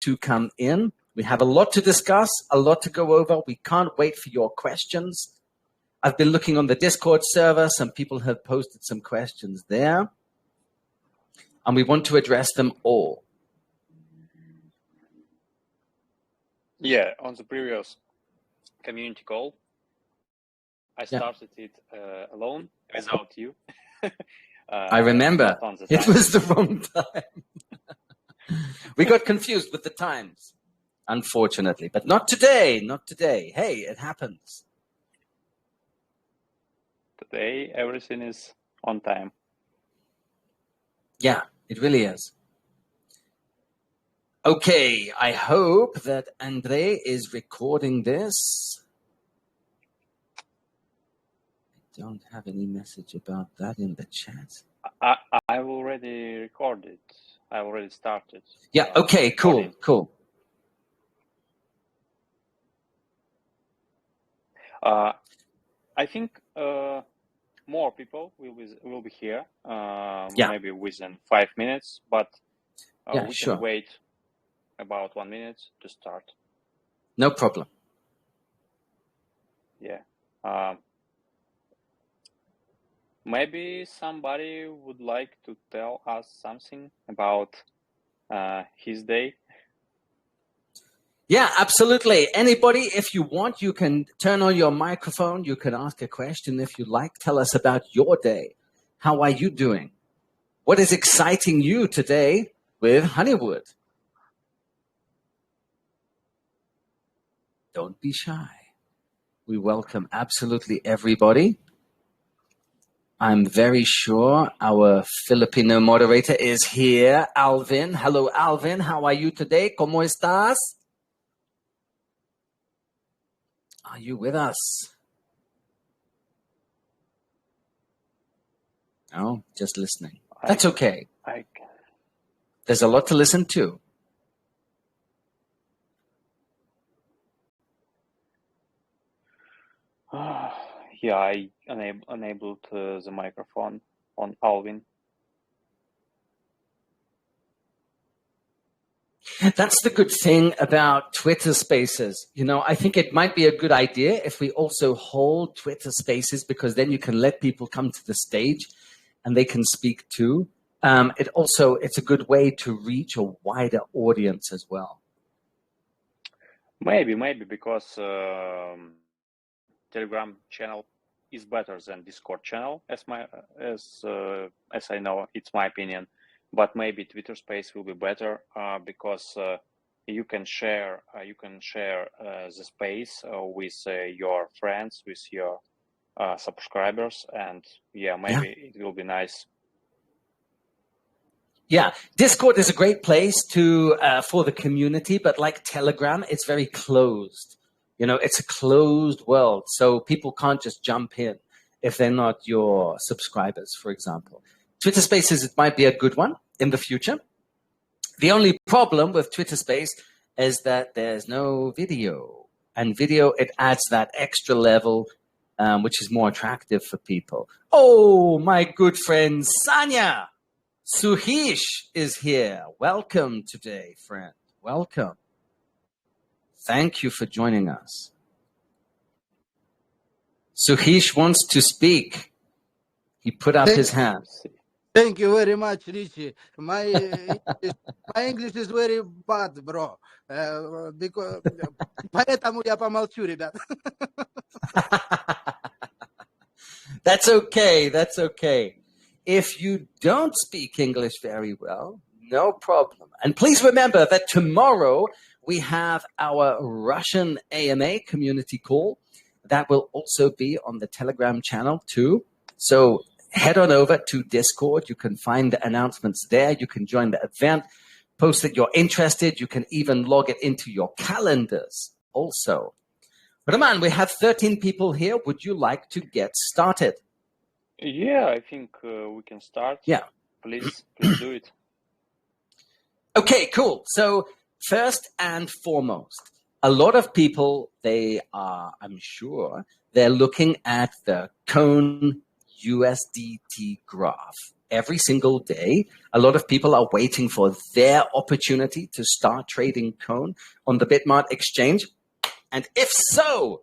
to come in. We have a lot to discuss, a lot to go over. We can't wait for your questions. I've been looking on the Discord server. Some people have posted some questions there, and we want to address them all. Yeah, on the previous community call, I started it alone without you. I remember. It was the wrong time. We got confused with the times, unfortunately. But not today, not today. Hey, it happens. Today, everything is on time. Yeah, it really is. Okay, I hope that Andre is recording this. I don't have any message about that in the chat. I've already recorded. I already started. Yeah, okay, cool, cool. I think more people will be here, maybe within 5 minutes, but we can wait about 1 minute to start. No problem. Yeah. Maybe somebody would like to tell us something about his day. Yeah, absolutely. Anybody, if you want, you can turn on your microphone. You can ask a question if you like. Tell us about your day. How are you doing? What is exciting you today with HoneyWood? Don't be shy. We welcome absolutely everybody. I'm very sure our Filipino moderator is here, Alvin. Hello, Alvin. How are you today? ¿Cómo estás? Are you with us? No, just listening. That's okay. There's a lot to listen to. Yeah, I enabled the microphone on Alvin. That's the good thing about Twitter Spaces. You know, I think it might be a good idea if we also hold Twitter Spaces, because then you can let people come to the stage and they can speak too. It's a good way to reach a wider audience as well. Maybe because Telegram channel is better than Discord channel, as I know, it's my opinion. But maybe Twitter Space will be better because you can share the space with your friends, with your subscribers, and maybe it will be nice. Yeah, Discord is a great place for the community, but like Telegram, it's very closed. You know, it's a closed world, so people can't just jump in if they're not your subscribers, for example. Twitter Spaces, it might be a good one in the future. The only problem with Twitter Space is that there's no video. And video, it adds that extra level, which is more attractive for people. Oh, my good friend, Sanya! Suhish is here. Welcome today, friend. Welcome. Thank you for joining us. Suhish wants to speak. He put up his hand. Thank you very much, Richie. My English is very bad, bro. Because поэтому я помолчу, ребят. That's okay. That's okay. If you don't speak English very well, no problem. And please remember that tomorrow we have our Russian AMA community call. That will also be on the Telegram channel too. So head on over to Discord. You can find the announcements there. You can join the event, post that you're interested. You can even log it into your calendars also. Roman, we have 13 people here. Would you like to get started? Yeah, I think we can start. Yeah. Please do it. Okay, cool. So first and foremost, a lot of people, I'm sure, they're looking at the Cone USDT graph. every single day. A lot of people are waiting for their opportunity to start trading Cone on the Bitmart exchange. And if so,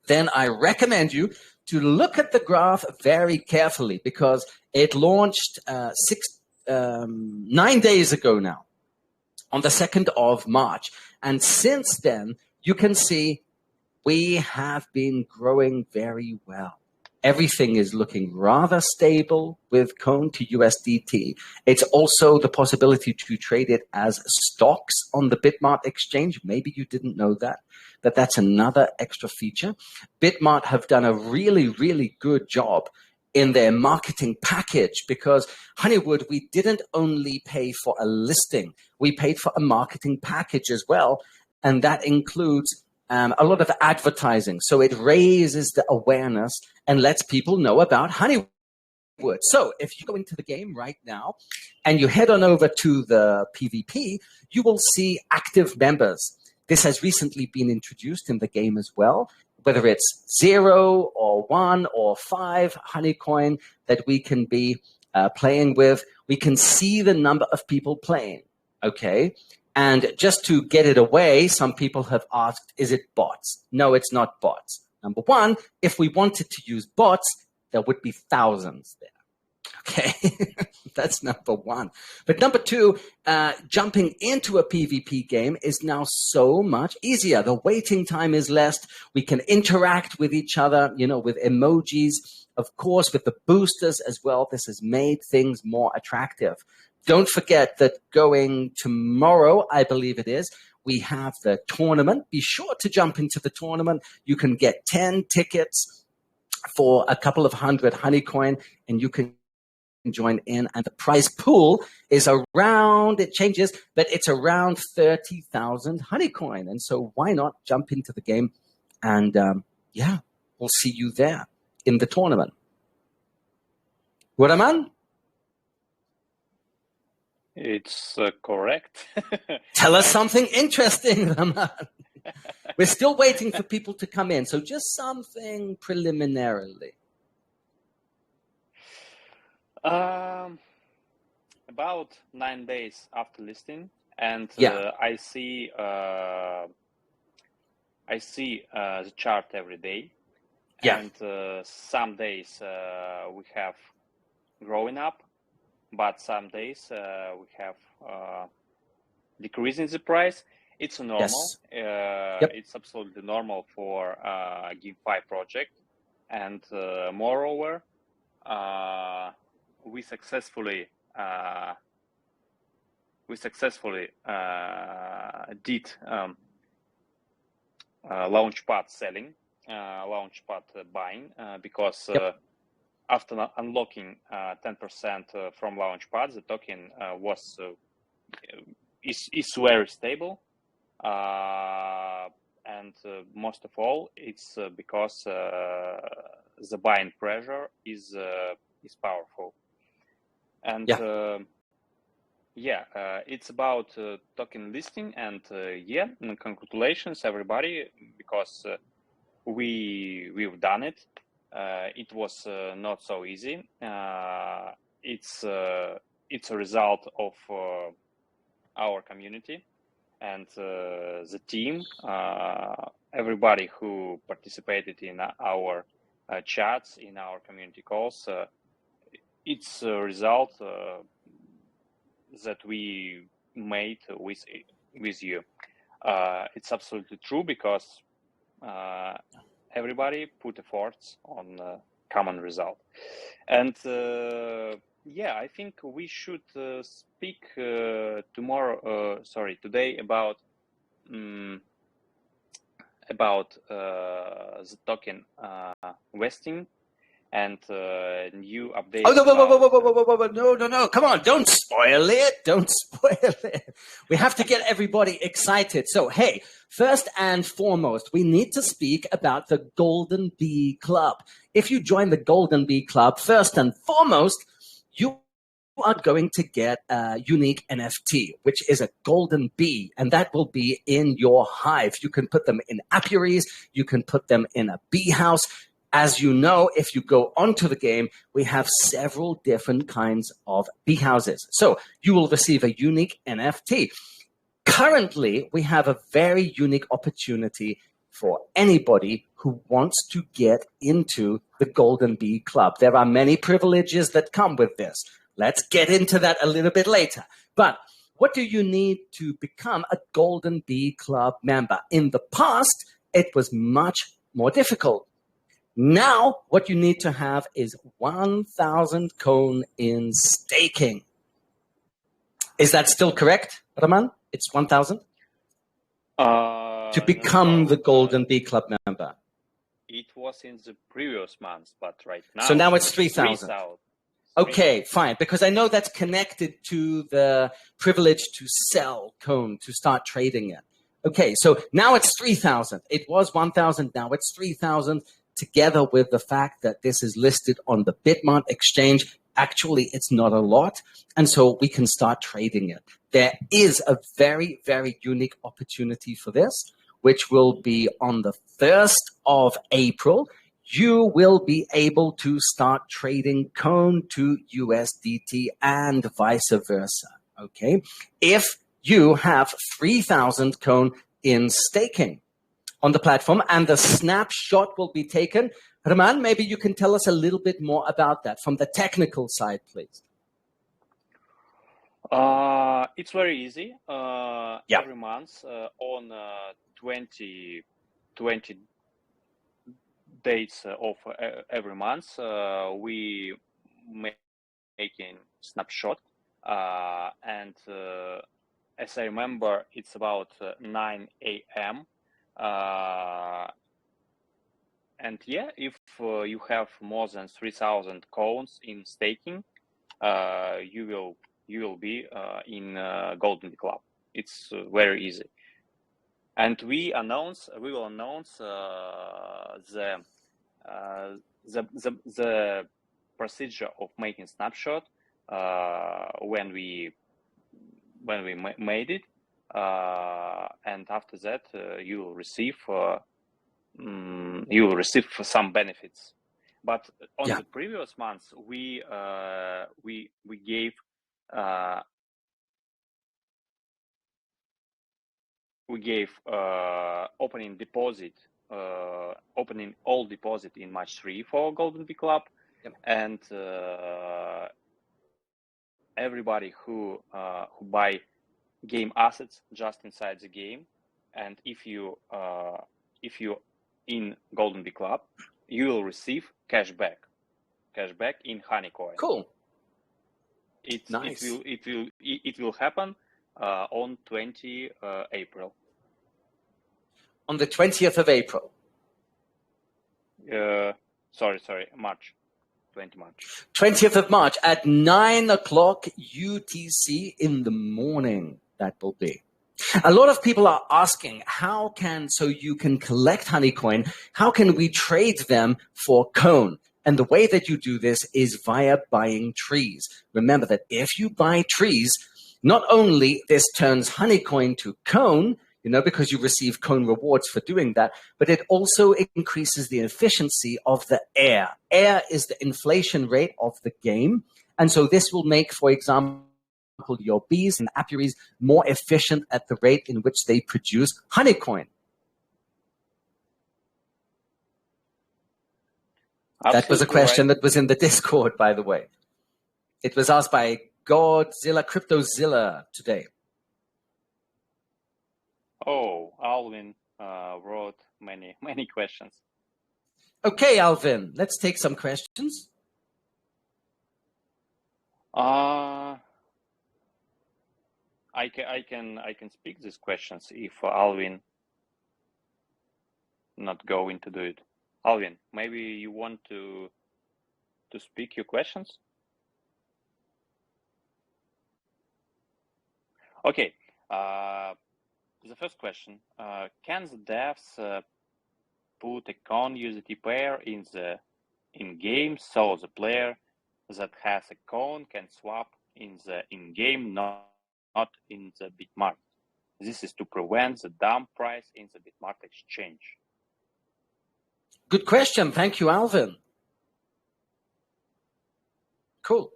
then I recommend you to look at the graph very carefully, because it launched 9 days ago now, on the 2nd of March. And since then, you can see we have been growing very well. Everything is looking rather stable with Cone to USDT. It's also the possibility to trade it as stocks on the Bitmart exchange. Maybe you didn't know that, but that's another extra feature. Bitmart have done a really, really good job in their marketing package, because HoneyWood, we didn't only pay for a listing, we paid for a marketing package as well. And that includes a lot of advertising. So it raises the awareness and lets people know about HoneyWood. So if you go into the game right now and you head on over to the PvP, you will see active members. This has recently been introduced in the game as well, whether it's 0 or 1 or 5 Honeycoin that we can be playing with. We can see the number of people playing, okay? And just to get it away, some people have asked, is it bots? No, it's not bots. Number one, if we wanted to use bots, there would be thousands there. Okay, that's number one. But number two, jumping into a PvP game is now so much easier. The waiting time is less. We can interact with each other, you know, with emojis, of course, with the boosters as well. This has made things more attractive. Don't forget that going tomorrow, I believe it is, we have the tournament. Be sure to jump into the tournament. You can get 10 tickets for a couple of hundred Honeycoin, and you can join in. And the prize pool is around, it changes, but it's around 30,000 Honeycoin. And so why not jump into the game? And yeah, we'll see you there in the tournament. What am I? It's correct. Tell us something interesting, Raman. We're still waiting for people to come in, so just something preliminarily. About 9 days after listing, and Yeah. I see the chart every day. Yeah. And some days we have growing up, but some days we have decreasing the price. It's normal. Yes. Yep. It's absolutely normal for GameFi project, and moreover, we successfully did launchpad selling, launchpad buying, because Yep. after unlocking 10% from launchpad, the token is very stable, and most of all, it's because the buying pressure is powerful. And it's about token listing, and and congratulations everybody, because we've done it. It was not so easy. It's a result of our community and the team, everybody who participated in our chats, in our community calls. It's a result that we made with you. It's absolutely true, because everybody put efforts on common result. And I think we should speak today about the token vesting and new updates. Oh, no. Come on, don't spoil it. Don't spoil it. We have to get everybody excited. So, hey, first and foremost, we need to speak about the Golden Bee Club. If you join the Golden Bee Club, first and foremost, you are going to get a unique NFT, which is a golden bee, and that will be in your hive. You can put them in apiaries. You can put them in a bee house. As you know, if you go onto the game, we have several different kinds of bee houses. So you will receive a unique NFT. Currently, we have a very unique opportunity for anybody who wants to get into the Golden Bee Club. There are many privileges that come with this. Let's get into that a little bit later. But what do you need to become a Golden Bee Club member? In the past, it was much more difficult. Now, what you need to have is 1,000 cone in staking. Is that still correct, Raman? It's 1,000? To become the Golden Bee Club member. It was in the previous months, but right now. So now it's 3,000. Okay, fine. Because I know that's connected to the privilege to sell cone, to start trading it. Okay, so now it's 3,000. It was 1,000. Now it's 3,000. Together with the fact that this is listed on the Bitmart exchange, actually, it's not a lot. And so we can start trading it. There is a very, very unique opportunity for this, which will be on the 1st of April. You will be able to start trading cone to USDT and vice versa. Okay. If you have 3,000 cone in staking on the platform, and the snapshot will be taken. Raman, maybe you can tell us a little bit more about that from the technical side, please. It's very easy. Every month on 20 dates of every month, we making snapshot. And as I remember, it's about 9 a.m. And yeah, if you have more than 3,000 coins in staking, you will be in Golden Bee Club. It's very easy. And we will announce the procedure of making snapshot when we made it. And after that, you will receive some benefits. But on the previous months, we gave opening all deposit in match 3 for Golden Bee Club, and everybody who buy game assets just inside the game, and if you in Golden Bee Club, you will receive cashback in HoneyCoin. Cool. Nice. It will happen on 20 April. On the 20th of April. Sorry, March. 20 March. 20th of March at 9 o'clock UTC in the morning. That will be. A lot of people are asking, so you can collect HoneyCoin, how can we trade them for cone? And the way that you do this is via buying trees. Remember that if you buy trees, not only this turns HoneyCoin to cone, because you receive cone rewards for doing that, but it also increases the efficiency of the air. Air is the inflation rate of the game. And so this will make, for example, your bees and apiaries more efficient at the rate in which they produce HoneyCoin. That was a question that was in the Discord, by the way. It was asked by Godzilla, CryptoZilla today. Oh, Alvin wrote many questions. Okay, Alvin, let's take some questions. I can speak these questions if Alvin not going to do it. Alvin, maybe you want to speak your questions? Okay. The first question: can the devs put a con USDT pair in game so the player that has a con can swap in the in-game, not in the Bitmart? This is to prevent the dump price in the Bitmart exchange. Good question. Thank you, Alvin. Cool.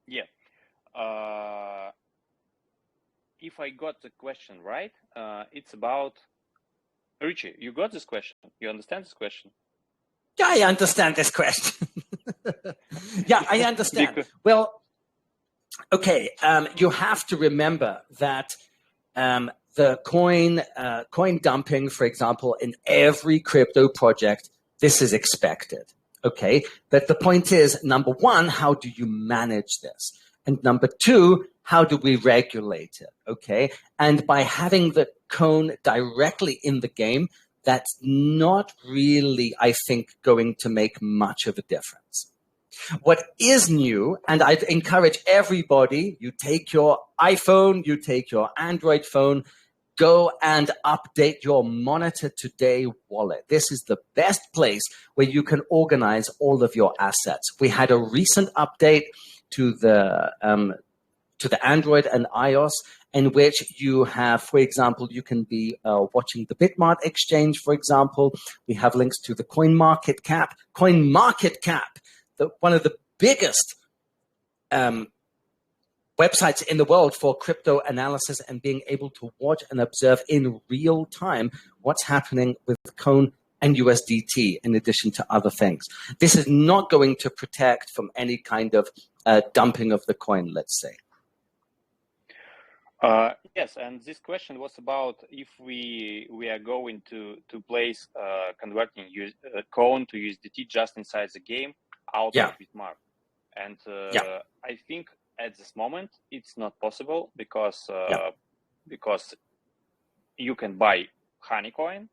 Yeah. If I got the question right, it's about Richie. You got this question? You understand this question? Yeah, I understand this question. Yeah, I understand. Well, okay. You have to remember that the coin dumping, for example, in every crypto project, this is expected. Okay, but the point is, number one, how do you manage this? And number two, how do we regulate it? Okay, and by having the cone directly in the game, that's not really, I think, going to make much of a difference. What is new, and I'd encourage everybody, you take your iPhone, you take your Android phone, go and update your Monitor Today wallet. This is the best place where you can organize all of your assets. We had a recent update to the Android and iOS, in which you have, for example, you can be watching the Bitmart exchange, for example. We have links to the CoinMarketCap. One of the biggest websites in the world for crypto analysis and being able to watch and observe in real time what's happening with Cone and USDT, in addition to other things. This is not going to protect from any kind of dumping of the coin, let's say. Yes, and this question was about if we are going to place converting Cone to USDT just inside the game out of Bitmart. And I think at this moment it's not possible because you can buy HoneyCoin,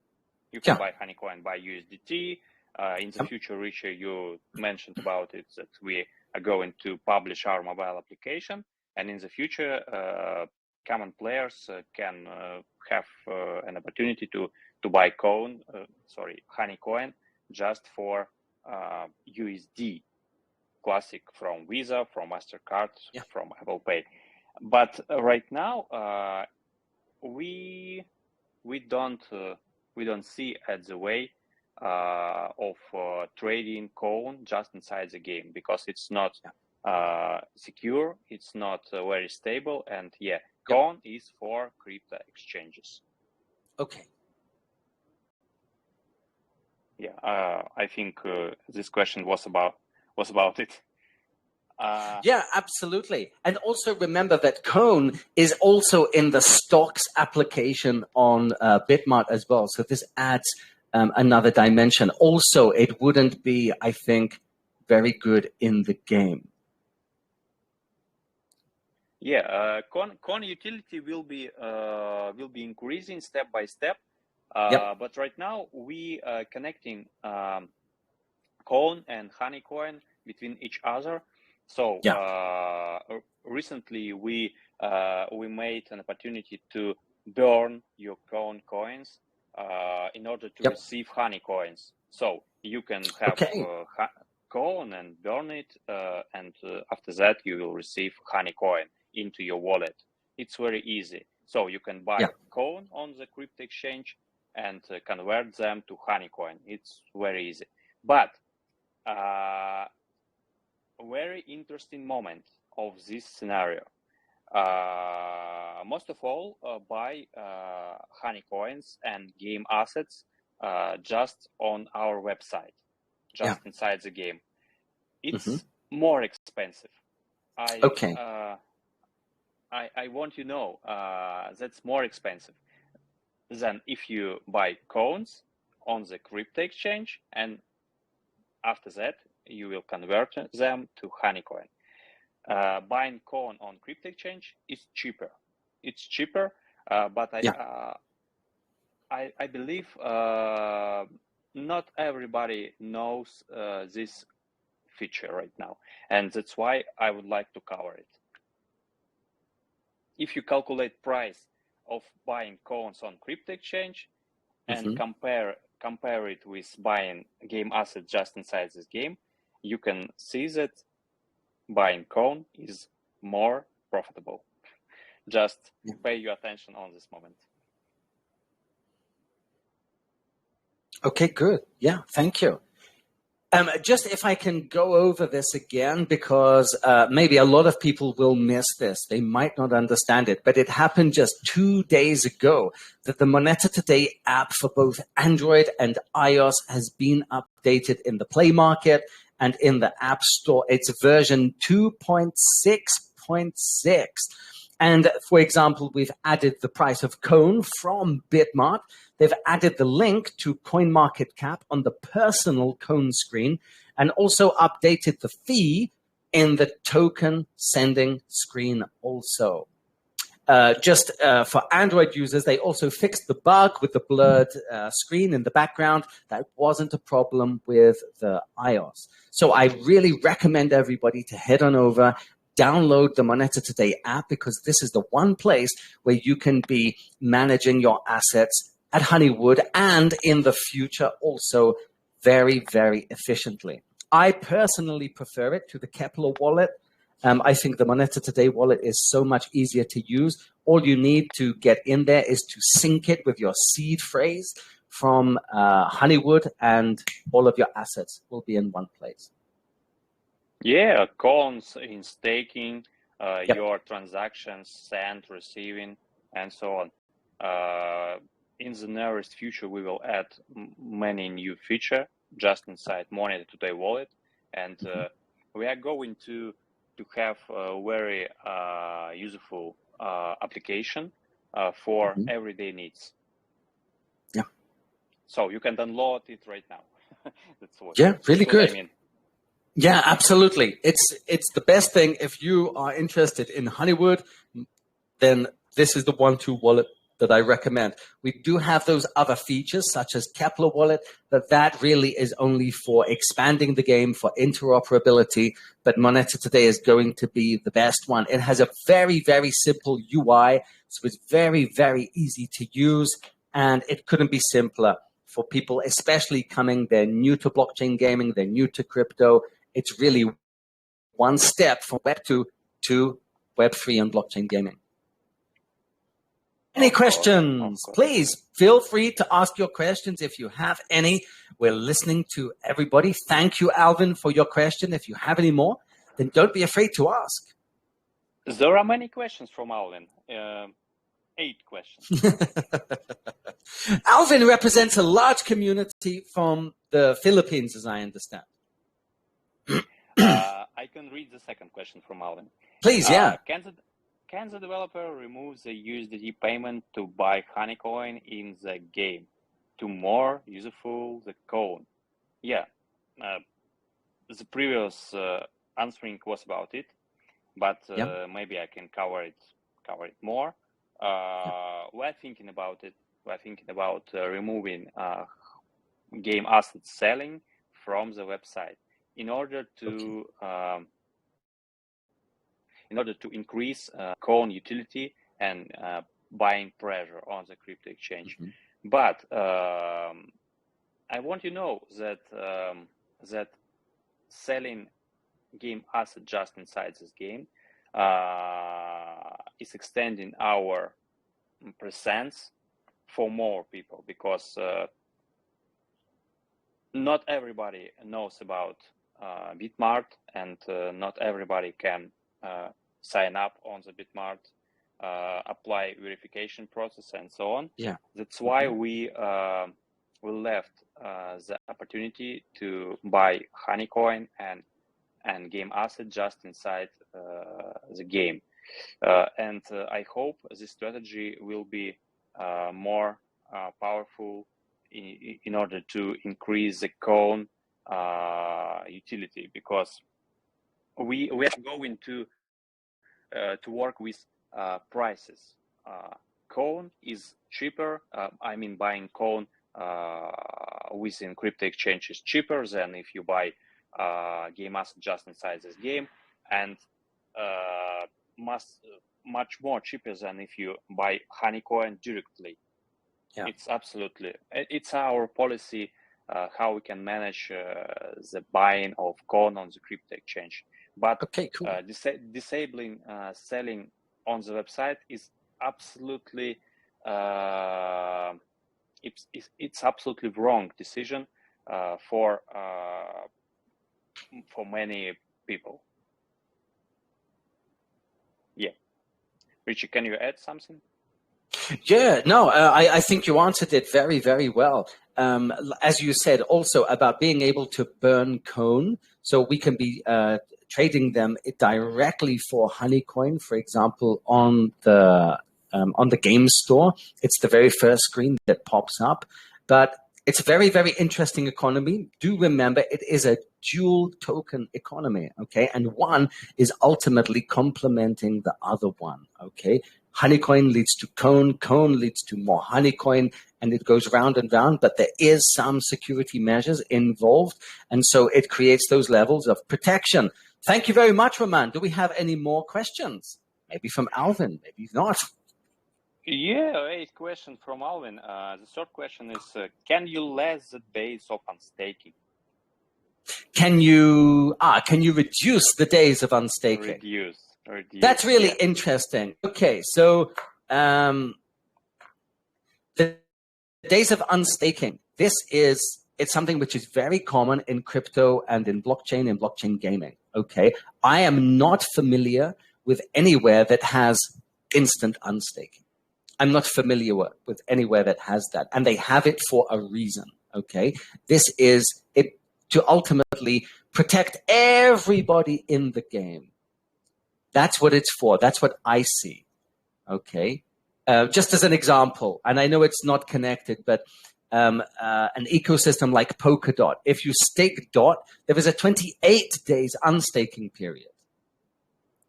buy HoneyCoin by USDT. In the future, Richie, you mentioned about it that we are going to publish our mobile application, and in the future, common players can have an opportunity to buy HoneyCoin just for USD Classic from Visa, from MasterCard, from Apple Pay. But right now, we don't see as a way of trading Cone just inside the game, because it's not secure, it's not very stable, and Cone is for crypto exchanges. Okay. I think this question was about it. Yeah, absolutely. And also remember that Cone is also in the stocks application on Bitmart as well. So this adds another dimension. Also, it wouldn't be, I think, very good in the game. Cone utility will be increasing step by step. But right now we are connecting Cone and HoneyCoin between each other. So recently we made an opportunity to burn your Cone coins in order to receive HoneyCoins. So you can have Cone and burn it, and after that you will receive HoneyCoin into your wallet. It's very easy. So you can buy Cone on the crypto exchange and convert them to HoneyCoin. It's very easy. But very interesting moment of this scenario. Most of all, buy HoneyCoins and game assets just on our website, just inside the game. It's more expensive. I want you to know that's more expensive than if you buy Cones on the crypto exchange, and after that you will convert them to HoneyCoin. Buying Cone on crypto exchange is cheaper. It's cheaper, but I believe not everybody knows this feature right now, and that's why I would like to cover it. If you calculate price of buying Cones on crypto exchange and compare it with buying game assets just inside this game, you can see that buying Cone is more profitable. Just pay your attention on this moment. Okay, good. Yeah, thank you. Just if I can go over this again, because maybe a lot of people will miss this. They might not understand it, but it happened just 2 days ago that the Moneta Today app for both Android and iOS has been updated in the Play Market and in the App Store. It's version 2.6.6. And for example, we've added the price of Cone from Bitmart. They've added the link to CoinMarketCap on the personal Cone screen and also updated the fee in the token sending screen also. For Android users, they also fixed the bug with the blurred screen in the background. That wasn't a problem with the iOS. So I really recommend everybody to head on over, download the Moneta Today app, because this is the one place where you can be managing your assets at HoneyWood and in the future also very, very efficiently. I personally prefer it to the Kepler wallet. I think the Moneta Today wallet is so much easier to use. All you need to get in there is to sync it with your seed phrase from HoneyWood, and all of your assets will be in one place. Yeah, coins in staking, your transactions sent, receiving, and so on. In the nearest future, we will add many new features just inside Moneta Today wallet, and we are going to have a very useful application for everyday needs. Yeah. So you can download it right now. That's what. Yeah, really good. I mean. Yeah, absolutely. It's the best thing. If you are interested in HoneyWood, then this is the 1-2 wallet that I recommend. We do have those other features such as Kepler wallet, but that really is only for expanding the game, for interoperability. But Moneta Today is going to be the best one. It has a very, very simple UI, so it's very, very easy to use, and it couldn't be simpler for people, especially they're new to blockchain gaming, they're new to crypto. It's really one step from Web 2 to Web 3 and blockchain gaming. Any questions? Please feel free to ask your questions if you have any. We're listening to everybody. Thank you, Alvin, for your question. If you have any more, then don't be afraid to ask. There are many questions from Alvin. 8 questions. Alvin represents a large community from the Philippines, as I understand. I can read the second question from Alvin. Please, yeah. Can the developer remove the USDT payment to buy Honeycoin in the game to more useful the Cone? Yeah, the previous answering was about it, but maybe I can cover it more. We're thinking about it. We're thinking about removing game asset selling from the website in order to increase Cone utility and buying pressure on the crypto exchange. But I want you to know that that selling game asset just inside this game is extending our presence for more people, because not everybody knows about Bitmart, and not everybody can sign up on the Bitmart, apply verification process, and so on. Yeah, that's why we left the opportunity to buy Honeycoin and game asset just inside the game. And I hope this strategy will be more powerful in order to increase the Cone utility, because we are going to work with prices. Cone is cheaper. I mean, buying Cone within crypto exchange is cheaper than if you buy game asset just inside this game, and much more cheaper than if you buy Honeycoin directly. Yeah. It's our policy how we can manage the buying of Cone on the crypto exchange. But Okay, cool. disabling selling on the website is absolutely it's absolutely wrong decision for many people. Yeah, Richie, can you add something? Yeah, no, I think you answered it very, very well. As you said, also about being able to burn Cone, so we can be trading them directly for Honeycoin, for example, on the game store. It's the very first screen that pops up, but it's a very, very interesting economy. Do remember, it is a dual token economy, okay? And one is ultimately complementing the other one, okay? Honeycoin leads to Cone, Cone leads to more Honeycoin, and it goes round and round, but there is some security measures involved, and so it creates those levels of protection. Thank you very much, Roman. Do we have any more questions? Maybe from Alvin, maybe not. Yeah, a question from Alvin. The third question is, can you less the days of unstaking? Can you reduce the days of unstaking? Reduce. That's really interesting. Okay, so the days of unstaking. It's something which is very common in crypto and in blockchain gaming. Okay, I am not familiar with anywhere that has instant unstaking. I'm not familiar with anywhere that has that, and they have it for a reason. Okay, this is it to ultimately protect everybody in the game. That's what it's for. That's what I see. Okay. Just as an example, and I know it's not connected, but an ecosystem like Polkadot, if you stake DOT, there is a 28 days unstaking period.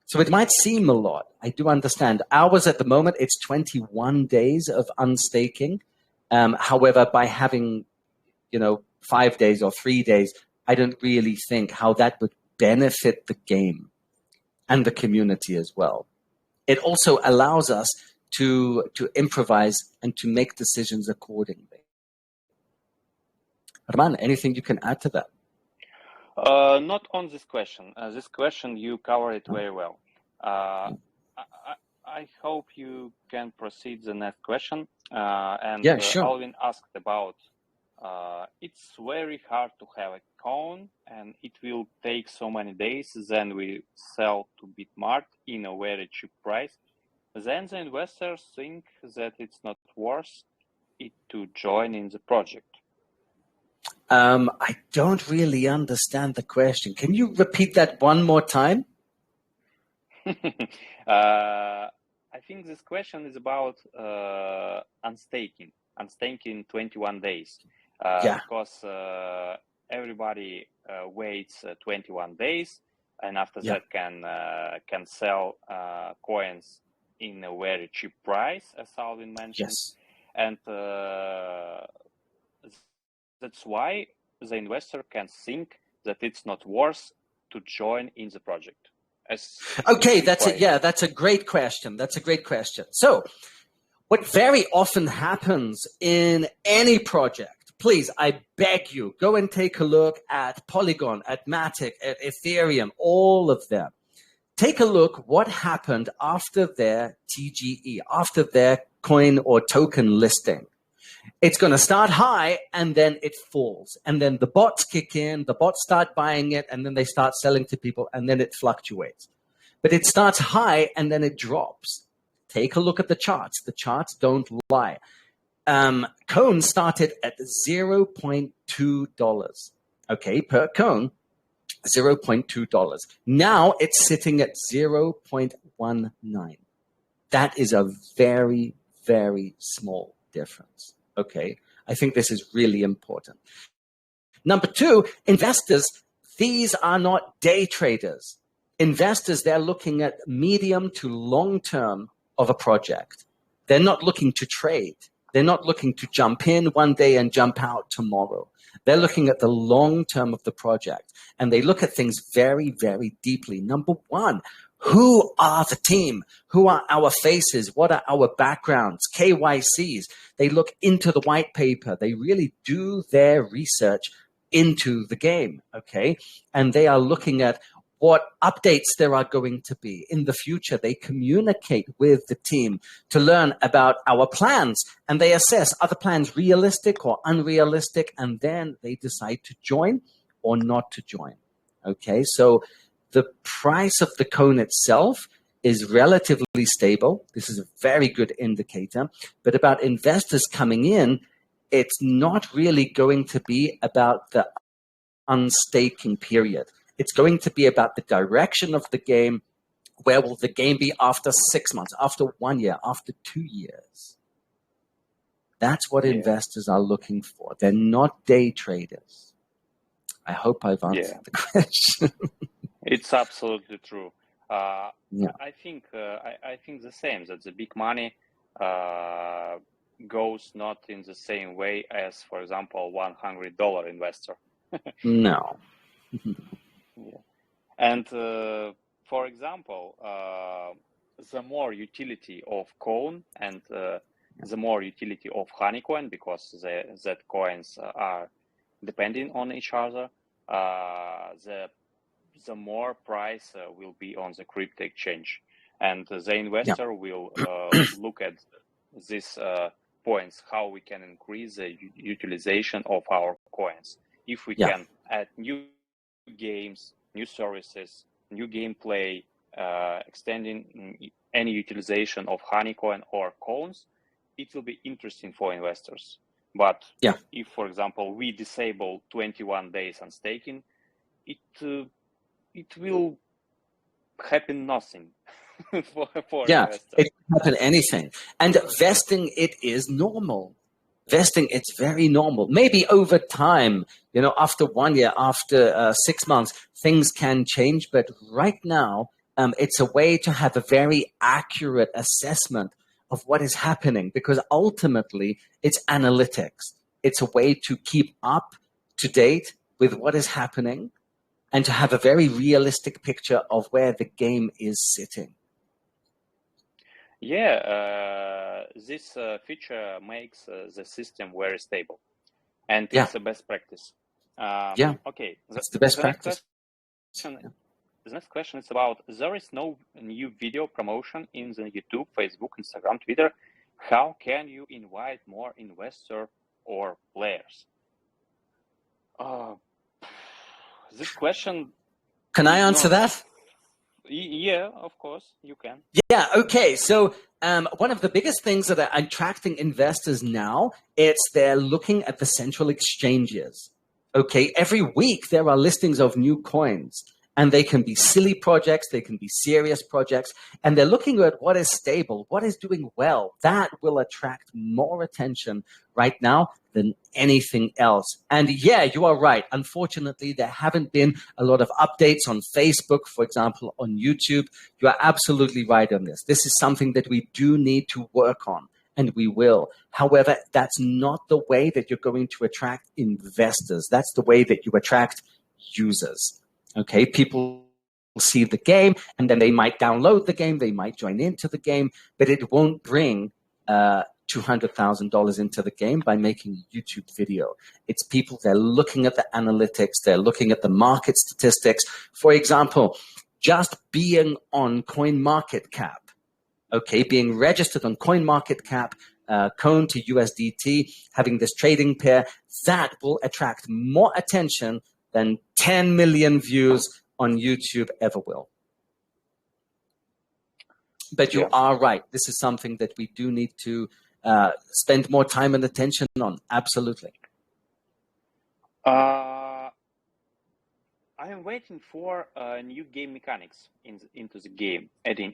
So it might seem a lot. I do understand. Ours at the moment, it's 21 days of unstaking. However, by having, 5 days or 3 days, I don't really think how that would benefit the game and the community as well. It also allows us to improvise and to make decisions accordingly. Roman, anything you can add to that? Not on this question. This question, you covered it very well. I hope you can proceed the next question. Yeah, sure. Alvin asked about, it's very hard to have a Cone, and it will take so many days, then we sell to Bitmart in a very cheap price. Then the investors think that it's not worth it to join in the project. I don't really understand the question. Can you repeat that one more time? I think this question is about unstaking 21 days. Because everybody waits 21 days, and after that can sell coins in a very cheap price, as Alvin mentioned. Yes. And that's why the investor can think that it's not worth to join in the project. Okay, that's a great question. So what very often happens in any project, please, I beg you, go and take a look at Polygon, at Matic, at Ethereum, all of them. Take a look what happened after their TGE, after their coin or token listing. It's going to start high and then it falls. And then the bots kick in, the bots start buying it, and then they start selling to people, and then it fluctuates. But it starts high and then it drops. Take a look at the charts. The charts don't lie. Cone started at $0.2, okay, per Cone, $0.2. Now it's sitting at 0.19. That is a very, very small difference. Okay, I think this is really important. Number two, investors, these are not day traders. Investors, they're looking at medium to long term of a project. They're not looking to trade. They're not looking to jump in one day and jump out tomorrow. They're looking at the long term of the project, and they look at things very, very deeply. Number one, who are the team? Who are our faces? What are our backgrounds? KYCs. They look into the white paper. They really do their research into the game, okay? And they are looking at what updates there are going to be in the future. They communicate with the team to learn about our plans, and they assess, are the plans realistic or unrealistic, and then they decide to join or not to join. Okay, so the price of the cone itself is relatively stable. This is a very good indicator. But about investors coming in, it's not really going to be about the unstaking period. It's going to be about the direction of the game. Where will the game be after 6 months, after 1 year, after 2 years? That's what investors are looking for. They're not day traders. I hope I've answered the question. It's absolutely true. Yeah. I think the same, that the big money goes not in the same way as, for example, $100 investor. No. And for example, the more utility of Cone and the more utility of HoneyCoin, because that coins are depending on each other, the more price will be on the crypto exchange, and the investor will look at these points, how we can increase the utilization of our coins. If we can add new games, new services, new gameplay, extending any utilization of HoneyCoin or cones, it will be interesting for investors. But if, for example, we disable 21 days on staking, it will happen nothing for investors. It can happen anything. And vesting, it is normal. Vesting, it's very normal. Maybe over time, after 1 year, after 6 months, things can change. But right now, it's a way to have a very accurate assessment of what is happening, because ultimately it's analytics. It's a way to keep up to date with what is happening and to have a very realistic picture of where the game is sitting. This feature makes the system very stable, and it's the best practice. Okay, that's the best practice. The next question is about, there is no new video promotion in the YouTube, Facebook, Instagram, Twitter. How can you invite more investors or players? This question. Can I answer that? Yeah, of course, you can. Yeah, okay. So one of the biggest things that are attracting investors now, they're looking at the central exchanges. Okay, every week there are listings of new coins. And they can be silly projects, they can be serious projects, and they're looking at what is stable, what is doing well. That will attract more attention right now than anything else. And you are right. Unfortunately, there haven't been a lot of updates on Facebook, for example, on YouTube. You are absolutely right on this. This is something that we do need to work on, and we will. However, that's not the way that you're going to attract investors. That's the way that you attract users. Okay, people will see the game, and then they might download the game, they might join into the game, but it won't bring $200,000 into the game by making a YouTube video. It's people, they're looking at the analytics, they're looking at the market statistics. For example, just being on CoinMarketCap, okay, being registered on CoinMarketCap, Cone to USDT, having this trading pair, that will attract more attention than 10 million views on YouTube ever will. But you are right. This is something that we do need to spend more time and attention on. Absolutely. I am waiting for new game mechanics into the game, adding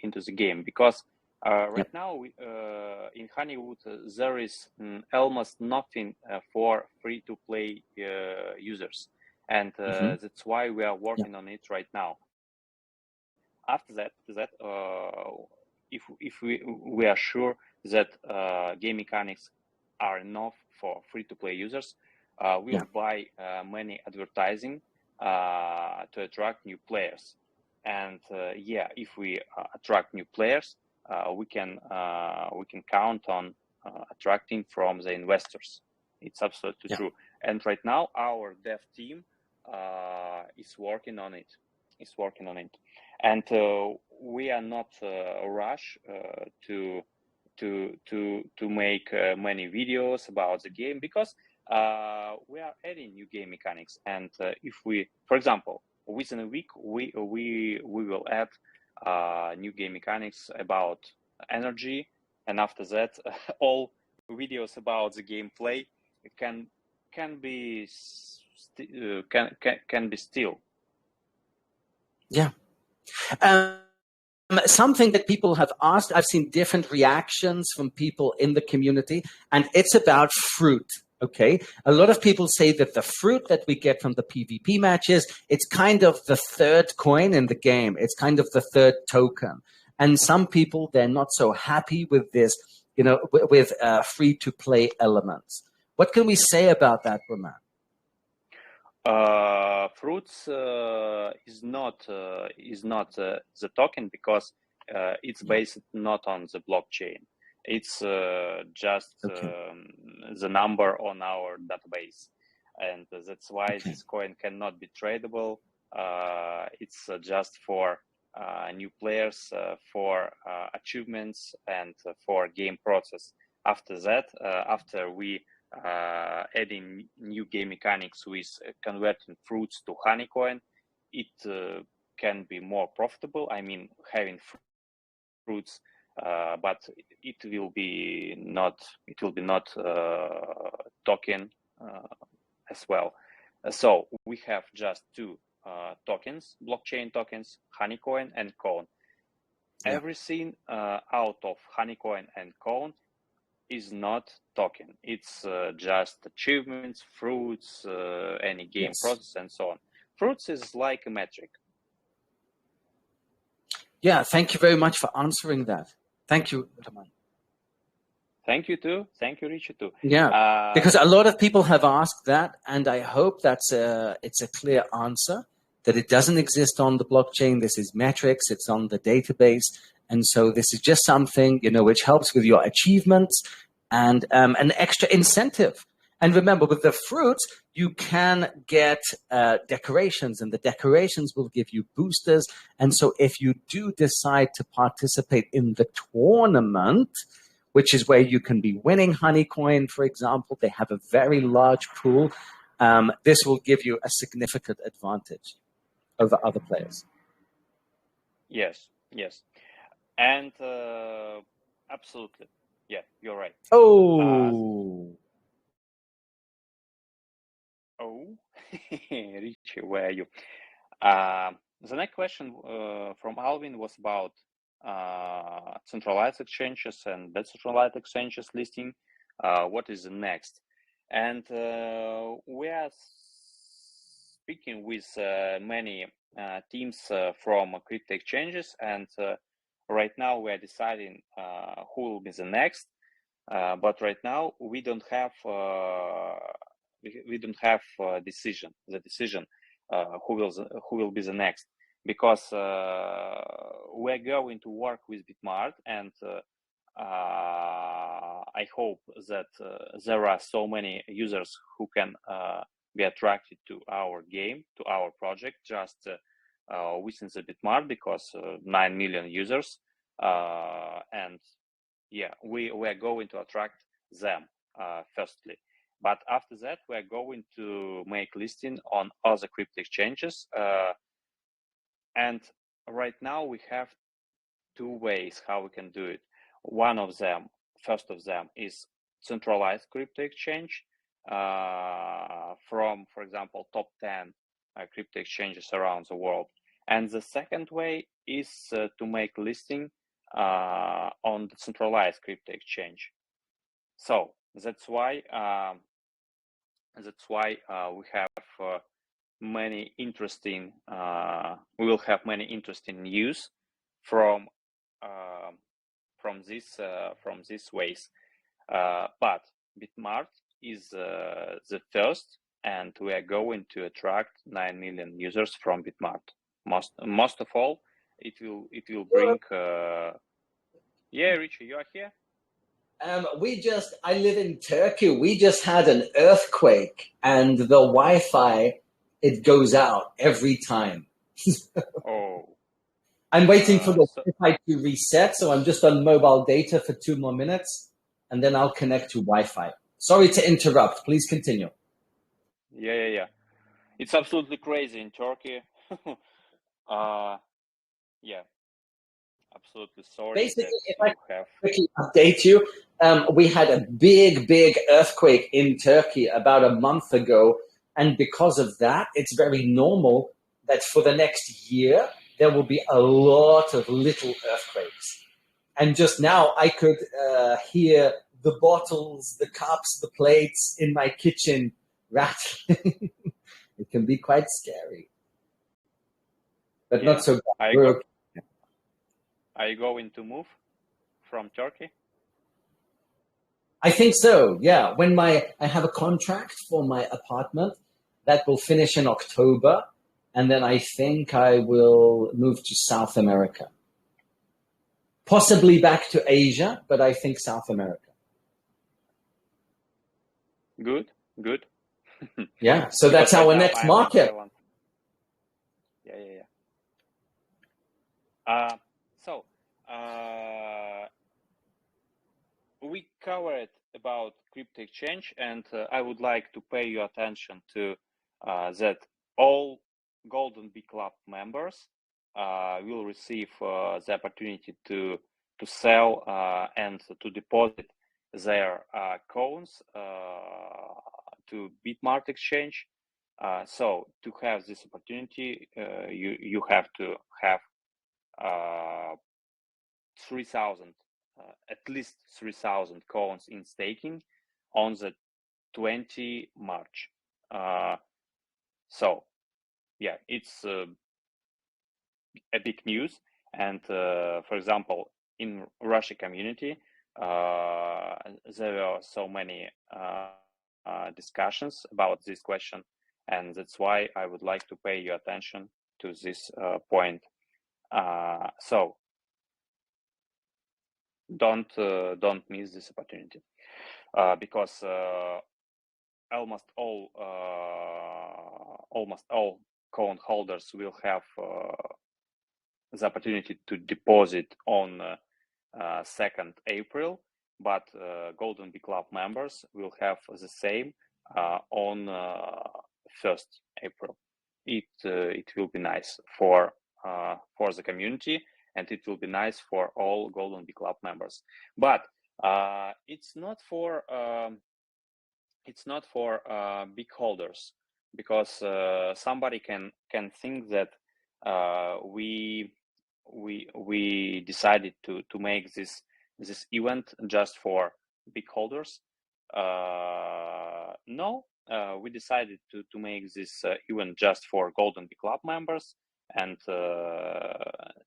into the game, because right now in HoneyWood there is almost nothing for free-to-play users, and that's why we are working on it right now. After that, if we are sure that game mechanics are enough for free-to-play users, we'll buy many advertising to attract new players. And if we attract new players, we can count on attracting from the investors. It's absolutely true. And right now, our dev team is working on it. is working on it, and we are not rush to make many videos about the game, because we are adding new game mechanics, and if we, for example, within a week we will add new game mechanics about energy, and after that all videos about the gameplay can be still. Yeah. Something that people have asked, I've seen different reactions from people in the community, and it's about fruit. Okay, a lot of people say that the fruit that we get from the PvP matches, it's kind of the third coin in the game. It's kind of the third token. And some people, they're not so happy with this, with free-to-play elements. What can we say about that, Roman? Fruits is not the token, because it's based not on the blockchain. It's just the number on our database, and that's why this coin cannot be tradable. It's just for new players, for achievements, and for game process. After that, after we adding new game mechanics with converting fruits to honey coin, it can be more profitable. I mean, having fruits, but it will be not token as well. So we have just two tokens, blockchain tokens, honeycoin and coin. Yeah. Everything out of honeycoin and coin is not token. It's just achievements, fruits, any game process, and so on. Fruits is like a metric. Yeah, thank you very much for answering that. Thank you, Roman. Thank you too. Thank you, Richie too. Yeah, because a lot of people have asked that, and I hope it's a clear answer, that it doesn't exist on the blockchain. This is metrics. It's on the database. And so this is just something, which helps with your achievements and an extra incentive. And remember, with the fruits, you can get decorations, and the decorations will give you boosters. And so if you do decide to participate in the tournament, which is where you can be winning Honeycoin, for example, they have a very large pool. This will give you a significant advantage over other players. Yes. And absolutely. Yeah, you're right. Oh, Richie, where are you? The next question from Alvin was about centralized exchanges and decentralized exchanges listing. What is the next? And we are speaking with many teams from crypto exchanges, and right now we are deciding who will be the next. But right now we don't have decision who will be the next, because we're going to work with Bitmart, and I hope that there are so many users who can be attracted to our game, to our project, just within the Bitmart, because 9 million users, and yeah, we are going to attract them firstly. But after that, we are going to make listing on other crypto exchanges. And right now we have two ways how we can do it. First of them is centralized crypto exchange from, for example, top 10 crypto exchanges around the world. And the second way is to make listing on the centralized crypto exchange. So that's why we have many interesting. We will have many interesting news from these ways. But Bitmart is the first, and we are going to attract 9 million users from Bitmart. Most of all, it will bring. Yeah, Richie, you are here. I live in Turkey. We just had an earthquake, and the Wi-Fi, it goes out every time Oh, I'm waiting for the so Wi-Fi to reset, so I'm just on mobile data for 2 more minutes, and then I'll connect to Wi-Fi. Sorry to interrupt. Please continue. yeah. It's absolutely crazy in Turkey. Yeah, absolutely sorry Basically, that if I you have. quickly update you, we had a big earthquake in Turkey about a month ago, and because of that, it's very normal that for the next year there will be a lot of little earthquakes. And just now, I could hear the bottles, the cups, the plates in my kitchen rattling. It can be quite scary, but Yeah, not so bad. are you We're go okay. are you going to move from Turkey? I think so. Yeah. When I have a contract for my apartment that will finish in October, and then I think I will move to South America, possibly back to Asia, but I think South America. Good, good. Yeah. So Because that's right our now next I'm in market. Thailand. Yeah. So uh, we covered about crypto exchange, and I would like to pay your attention to that all Golden Bee Club members will receive the opportunity to sell and to deposit their coins to Bitmart exchange. So to have this opportunity, you have to have 3,000, at least 3,000 coins in staking on the 20 March. So yeah, it's a big news. And for example, in Russia community, there were so many discussions about this question, and that's why I would like to pay your attention to this point. So don't miss this opportunity because almost all coin holders will have the opportunity to deposit on 2nd April, but Golden Bee Club members will have the same on 1st April. It will be nice for the community, and it will be nice for all Golden Bee Club members. But it's not for big holders, because somebody can think that we decided to make this event just for big holders. No, we decided to make this event just for Golden Bee Club members, and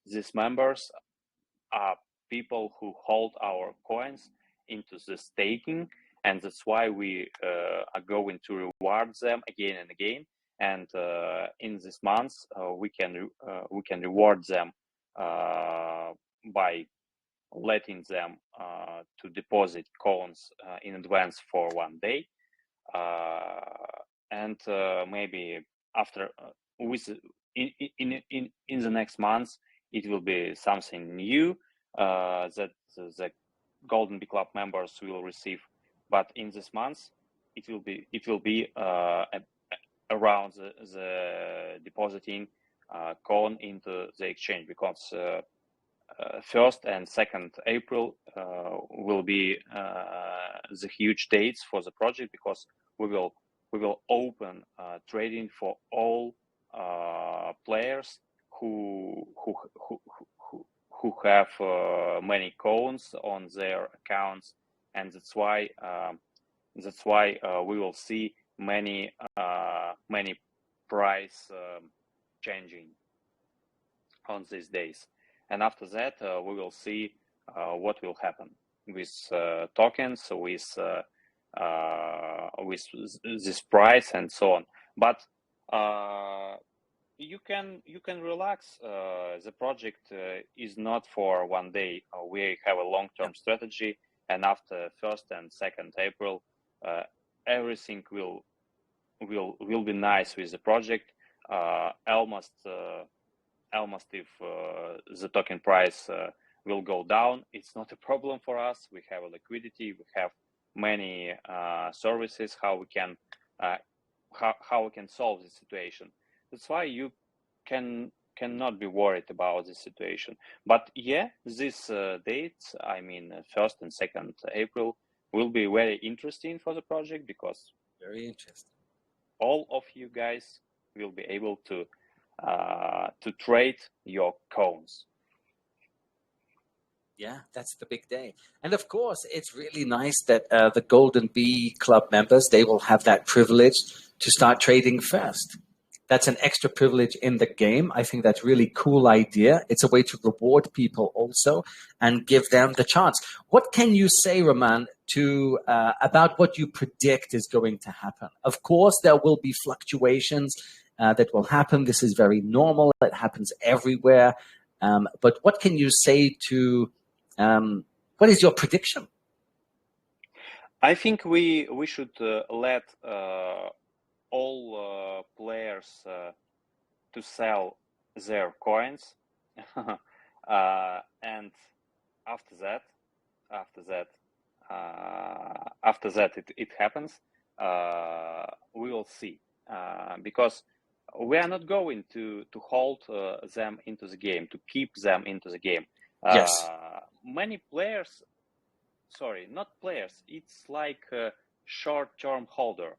these members are people who hold our coins into the staking, and that's why we are going to reward them again and again. And in this month, we can reward them by letting them to deposit coins in advance for 1 day, and maybe after with in the next month it will be something new that the Golden Bee Club members will receive. But in this month it will be around the depositing coin into the exchange, because 1st and 2nd April will be the huge dates for the project, because we will open trading for all players who have many coins on their accounts, and that's why we will see many price changing on these days. And after that, we will see what will happen with tokens, with this price and so on. But you can relax. The project is not for 1 day. We have a long-term strategy, and after 1st and 2nd April, everything will be nice with the project. Almost almost if the token price will go down, it's not a problem for us. We have a liquidity. We have many services how we can solve the situation. That's why you cannot be worried about this situation. But yeah, these dates, I mean 1st and 2nd April, will be very interesting for the project, because Very interesting. all of you guys will be able to trade your cones. Yeah, that's the big day. And of course, it's really nice that the Golden Bee Club members, they will have that privilege to start trading first. That's an extra privilege in the game. I think that's really cool idea. It's a way to reward people also and give them the chance. What can you say, Roman, to about what you predict is going to happen? Of course, there will be fluctuations that will happen. This is very normal. It happens everywhere. But what can you say to what is your prediction? I think we should let all players to sell their coins, and after that it happens. We will see, because we are not going to hold them into the game, to keep them into the game. Yes. Many players, sorry, not players, it's like a short-term holder.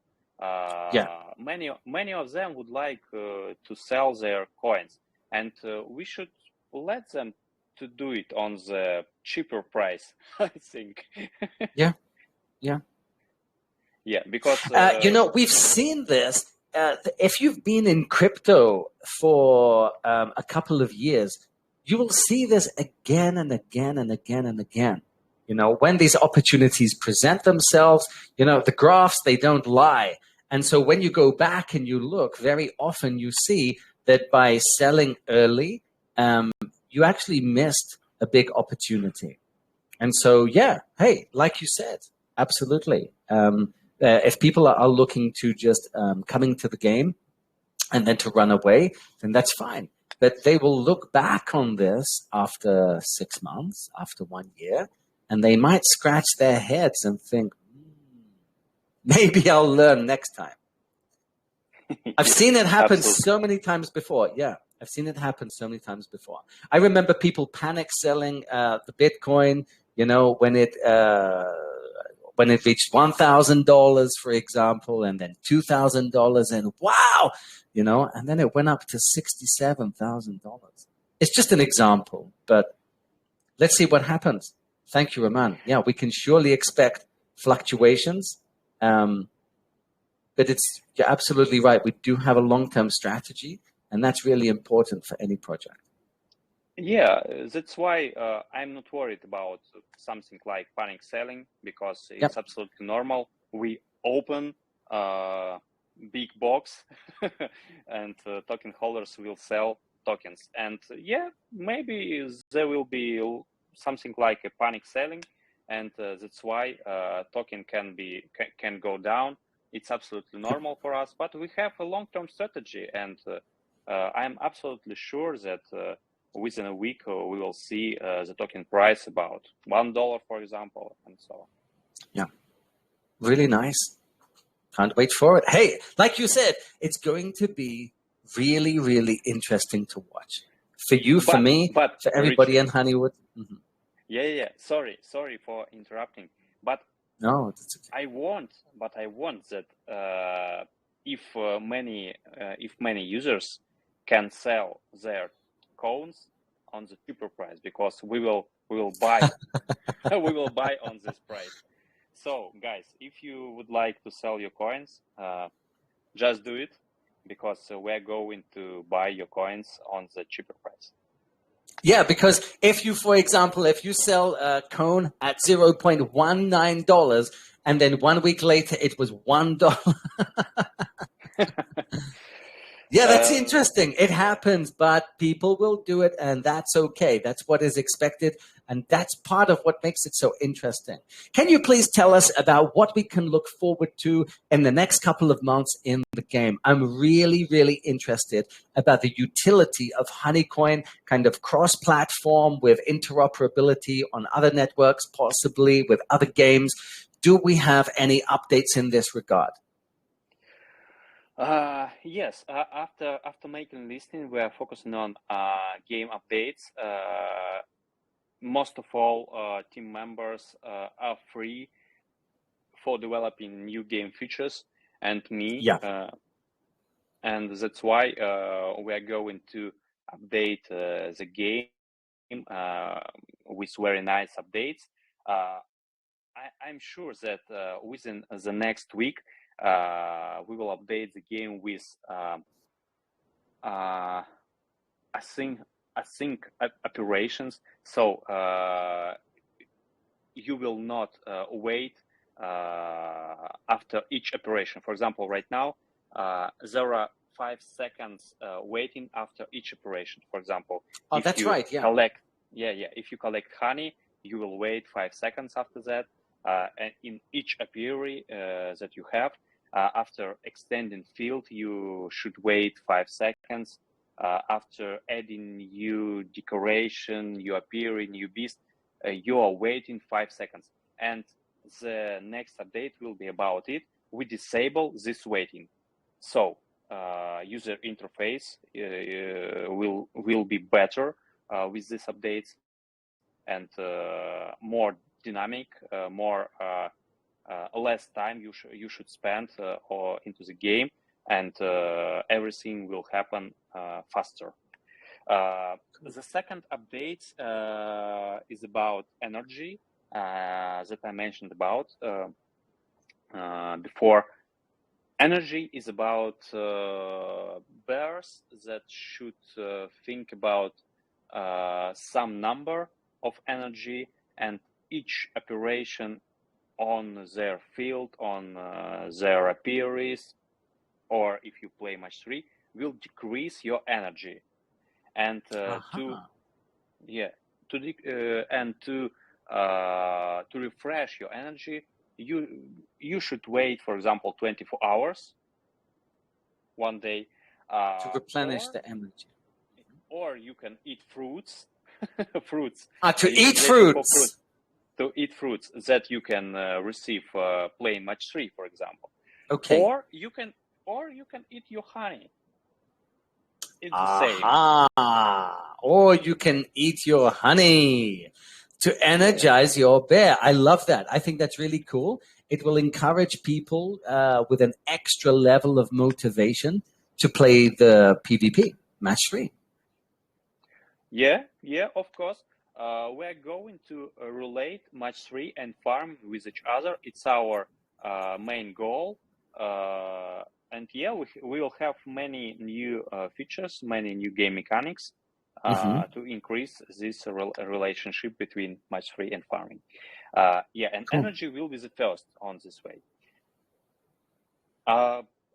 Many of them would like to sell their coins, and we should let them to do it on the cheaper price, I think. Yeah. Because we've seen this. If you've been in crypto for a couple of years, you will see this again and again and again and again. When these opportunities present themselves, the graphs, they don't lie. And so when you go back and you look, very often you see that by selling early, you actually missed a big opportunity. And so, yeah, hey, like you said, absolutely. If people are looking to just come into the game and then to run away, then that's fine. But they will look back on this after 6 months, after 1 year, and they might scratch their heads and think, maybe I'll learn next time. I've seen it happen so many times before. Yeah, I've seen it happen so many times before. I remember people panic selling the Bitcoin, when it reached $1,000, for example, and then $2,000, and wow, and then it went up to $67,000. It's just an example, but let's see what happens. Thank you, Roman. Yeah, we can surely expect fluctuations, but you're absolutely right. We do have a long-term strategy, and that's really important for any project. Yeah, that's why I'm not worried about something like panic selling, because it's absolutely normal. We open big box and token holders will sell tokens. And yeah, maybe there will be something like a panic selling, and that's why token can go down. It's absolutely normal for us, but we have a long-term strategy, and I'm absolutely sure that within a week we will see the token price about $1, for example, and so on. Yeah, really nice. Can't wait for it. Hey, like you said, it's going to be really, really interesting to watch. For you, for me, for everybody in HoneyWood. Mm-hmm. Yeah. Sorry for interrupting. But no, that's okay. I want that if many users can sell their coins on the cheaper price, because we will buy we will buy on this price. So guys, if you would like to sell your coins, just do it, because we're going to buy your coins on the cheaper price. Yeah, because for example, if you sell a cone at $0.19 and then 1 week later it was $1. Yeah, that's interesting. It happens, but people will do it, and that's okay. That's what is expected. And that's part of what makes it so interesting. Can you please tell us about what we can look forward to in the next couple of months in the game? I'm really, really interested about the utility of Honeycoin, kind of cross-platform with interoperability on other networks, possibly with other games. Do we have any updates in this regard? Yes. After making listing, we are focusing on game updates. Most of all, team members are free for developing new game features, and me. Yeah. And that's why we are going to update the game with very nice updates. I'm sure that within the next week, we will update the game with async operations. So you will not wait after each operation. For example, right now there are 5 seconds waiting after each operation. For example, Oh, if that's you right. Yeah. collect, if you collect honey, you will wait 5 seconds after that. And in each apiary that you have, after extending field, you should wait 5 seconds. After adding new decoration, new apiary, new beast, you are waiting 5 seconds. And the next update will be about it. We disable this waiting. So user interface will be better with these updates, and more dynamic, more less time you should spend or into the game, and everything will happen faster. The second update is about energy that I mentioned about before. Energy is about bears that should think about some number of energy, and each operation on their field, on their apiaries, or if you play match 3, will decrease your energy. And to refresh your energy, you should wait, for example, 24 hours, one day, to replenish the energy. Or you can eat fruits. Fruits. To eat fruits. To eat fruits that you can receive playing match 3, for example. Okay. Or you can eat your honey. It's the same. Or you can eat your honey to energize your bear. I love that. I think that's really cool. It will encourage people with an extra level of motivation to play the PvP, match 3. Yeah, of course. We're going to relate match 3 and farm with each other. It's our main goal. And we will have many new features, many new game mechanics to increase this relationship between match 3 and farming. And cool. Energy will be the first on this way.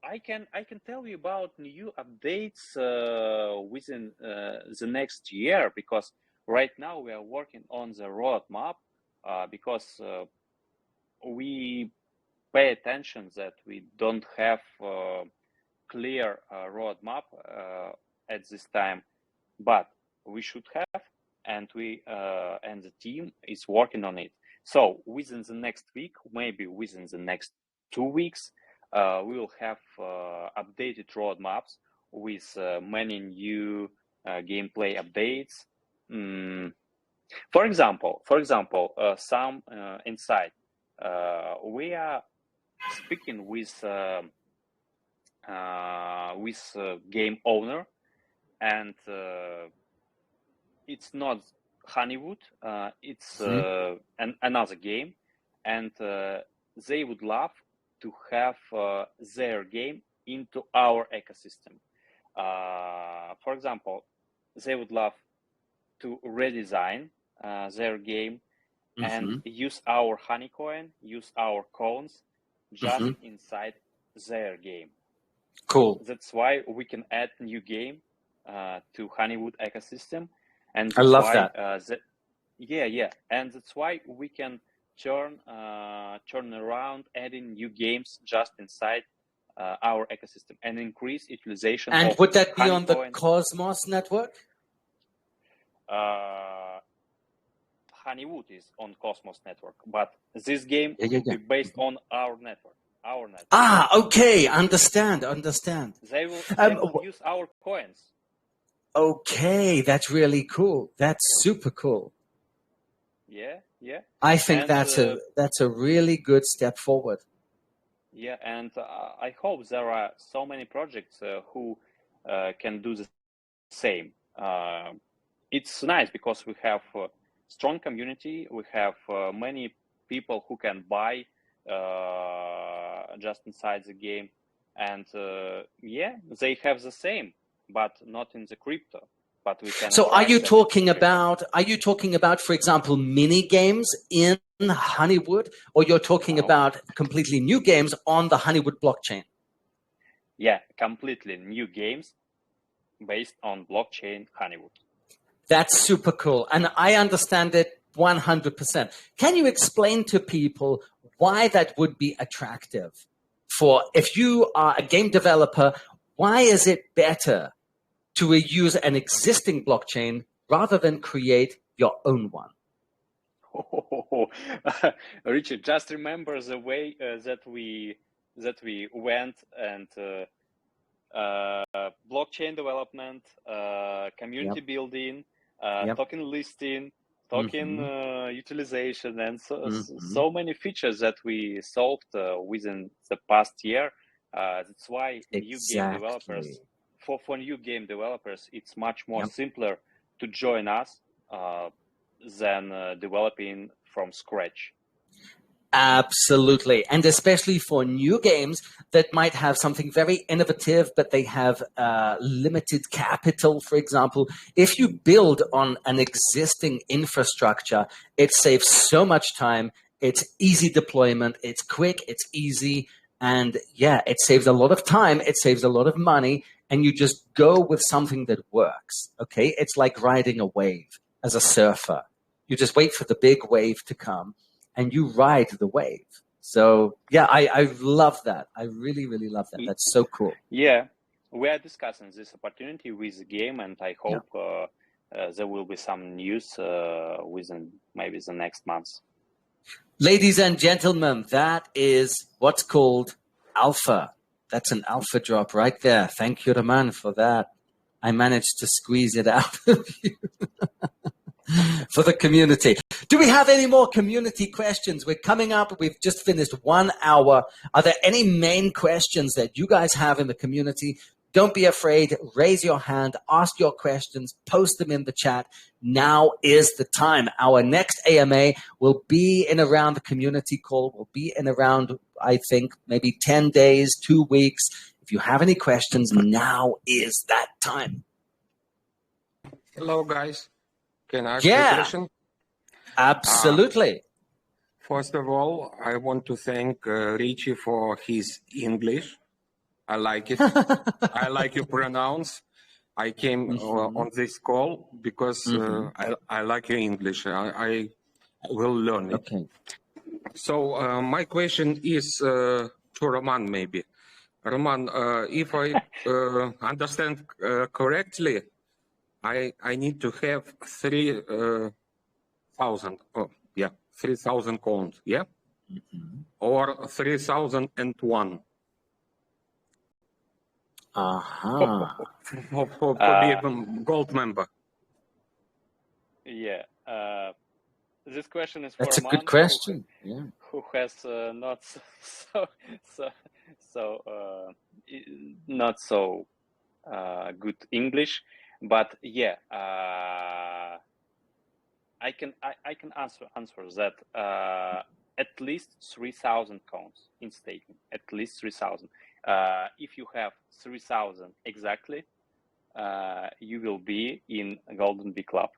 I can tell you about new updates within the next year, because right now we are working on the roadmap because we pay attention that we don't have clear roadmap at this time, but we should have, and and the team is working on it. So within the next week, maybe within the next 2 weeks, we will have updated roadmaps with many new gameplay updates. For example, some insight. We are speaking with game owner, and it's not HoneyWood. It's another game, and they would love to have their game into our ecosystem. For example, they would love to redesign their game and use our Honeycoin, use our coins just inside their game. Cool. That's why we can add new game to HoneyWood ecosystem, and I love that. Yeah, and that's why we can turn around adding new games just inside our ecosystem and increase utilization And of would that be honey on the coins. Cosmos network? HoneyWood is on Cosmos network, but this game Yeah. will be based on our network. Okay, understand. They will use our coins. Okay, that's really cool. That's super cool. Yeah. I think And, that's a really good step forward. Yeah, and I hope there are so many projects who can do the same. It's nice because we have a strong community. We have many people who can buy just inside the game, and they have the same, but not in the crypto. But we can. So are you talking about, for example, mini games in HoneyWood, or you're talking about completely new games on the HoneyWood blockchain? Yeah, completely new games based on blockchain HoneyWood. That's super cool. And I understand it 100%. Can you explain to people why that would be attractive? For if you are a game developer, why is it better to use an existing blockchain rather than create your own one? Richie, just remember the way that we went and blockchain development, community building, token listing, token utilization, and so many features that we solved within the past year. That's why new game developers, for new game developers, it's much more simpler to join us than developing from scratch. Absolutely. And especially for new games that might have something very innovative, but they have limited capital, for example. If you build on an existing infrastructure, it saves so much time. It's easy deployment. It's quick. It's easy. And yeah, it saves a lot of time. It saves a lot of money. And you just go with something that works. Okay. It's like riding a wave as a surfer. You just wait for the big wave to come and you ride the wave. So yeah, I love that. I really, really love that. That's so cool. Yeah, we are discussing this opportunity with the game, and I hope there will be some news within maybe the next months. Ladies and gentlemen, that is what's called alpha. That's an alpha drop right there. Thank you, Roman, for that. I managed to squeeze it out of you. For the community. Do we have any more community questions? We're coming up. We've just finished 1 hour. Are there any main questions that you guys have in the community? Don't be afraid. Raise your hand. Ask your questions. Post them in the chat. Now is the time. Our next AMA will be in around the community call. Will be in around, I think, maybe 10 days, 2 weeks. If you have any questions, now is that time. Hello, guys. Can I ask you a question? Absolutely. First of all, I want to thank Richie for his English. I like it. I like your pronounce. I came on this call because I like your English. I will learn it. Okay. So my question is to Roman, maybe. Roman, if I understand correctly, I need to have 3,000. 3,000 coins. Yeah, or 3,001. For being a gold member. Yeah. This question is for That's a Roman, good question. who has not so good English, but yeah, I can answer that. At least 3,000 coins in staking. At least 3,000. If you have 3,000 exactly, you will be in a Golden Bee Club.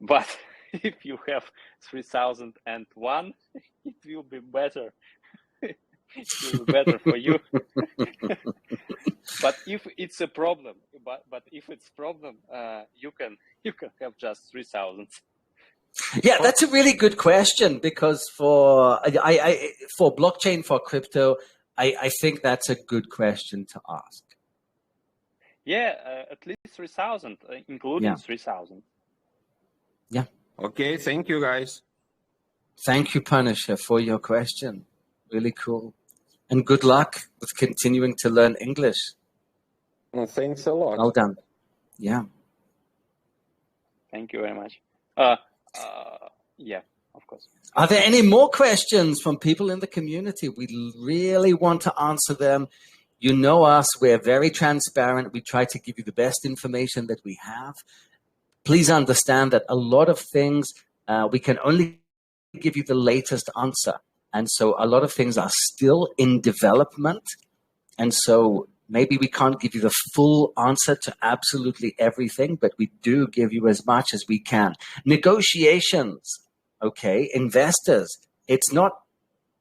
But if you have 3,001, it will be better. It will be better for you. But if it's a problem, but if it's problem, you can have just 3,000. Yeah, that's a really good question, because for for blockchain, for crypto, I think that's a good question to ask. Yeah, at least 3,000, including 3,000. Yeah. Okay, thank you, guys. Thank you, Punisher, for your question. Really cool. And good luck with continuing to learn English. Well, thanks a lot. Well done. Yeah. Thank you very much. Yeah, of course. Are there any more questions from people in the community? We really want to answer them. You know us, we're very transparent. We try to give you the best information that we have. Please understand that a lot of things, we can only give you the latest answer. And so a lot of things are still in development. And so maybe we can't give you the full answer to absolutely everything, but we do give you as much as we can. Negotiations, okay, investors, it's not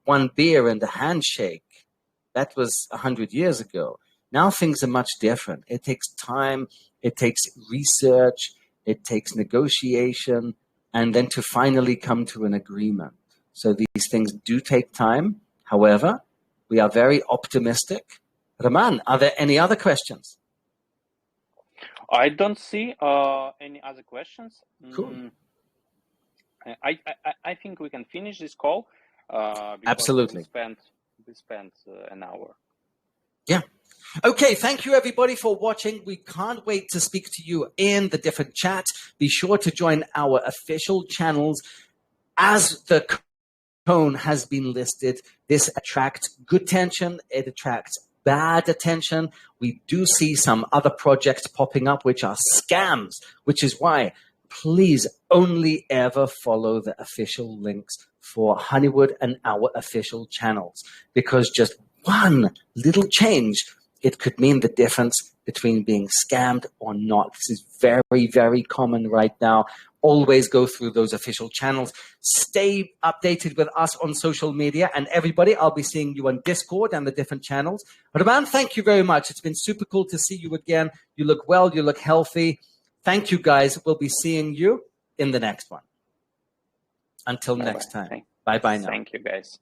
one beer and a handshake. That was 100 years ago. Now things are much different. It takes time, it takes research, it takes negotiation, and then to finally come to an agreement. So these things do take time. However, we are very optimistic. Roman, are there any other questions? I don't see any other questions. Cool. I think we can finish this call. Absolutely. We spent an hour. Yeah. Okay, thank you everybody for watching. We can't wait to speak to you in the different chats. Be sure to join our official channels. As the cone has been listed, this attracts good attention, it attracts bad attention. We do see some other projects popping up which are scams, which is why please only ever follow the official links for HoneyWood and our official channels, because just one little change, it could mean the difference between being scammed or not. This is very, very common right now. Always go through those official channels. Stay updated with us on social media. And everybody, I'll be seeing you on Discord and the different channels. Roman, thank you very much. It's been super cool to see you again. You look well, you look healthy. Thank you, guys. We'll be seeing you in the next one. Until next time. Bye-bye now. Thank you, guys.